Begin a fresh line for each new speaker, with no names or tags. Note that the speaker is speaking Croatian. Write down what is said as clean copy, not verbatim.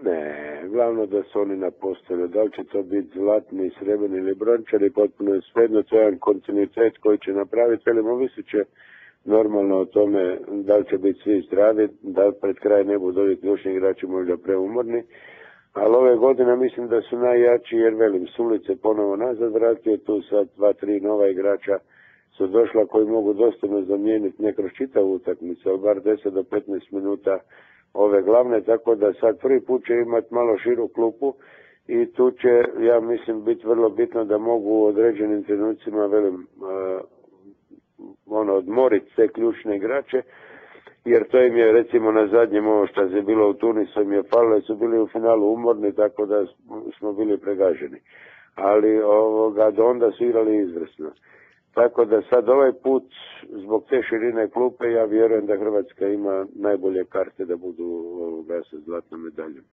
Ne, glavno da su oni na postolju. Da li će to biti zlatni, srebrni ili brončani, potpuno je svejedno, to je jedan kontinuitet koji će napraviti. Velim, ovisit će normalno o tome da li će biti svi zdravi, da li pred kraj ne budu ovi ključni igrači možda preumorni. Ali ove godine mislim da su najjači jer velim, Sulice ponovo nazad vratio, tu sad 2-3 nova igrača su došla koji mogu dostojno zamijeniti ne kroz čitavu utakmicu, ali bar 10 do 15 minuta ove glavne, tako da sad prvi put će imati malo širu klupu i tu će, ja mislim, biti vrlo bitno da mogu u određenim trenucima, velim, odmoriti te ključne igrače, jer to im je recimo na zadnjem ovo što je bilo u Tunisu im je falilo, su bili u finalu umorni, tako da smo bili pregaženi. Ali do onda su igrali izvrsno. Tako da sad ovaj put, zbog te širine klupe, ja vjerujem da Hrvatska ima najbolje karte da budu sa zlatnom medaljom.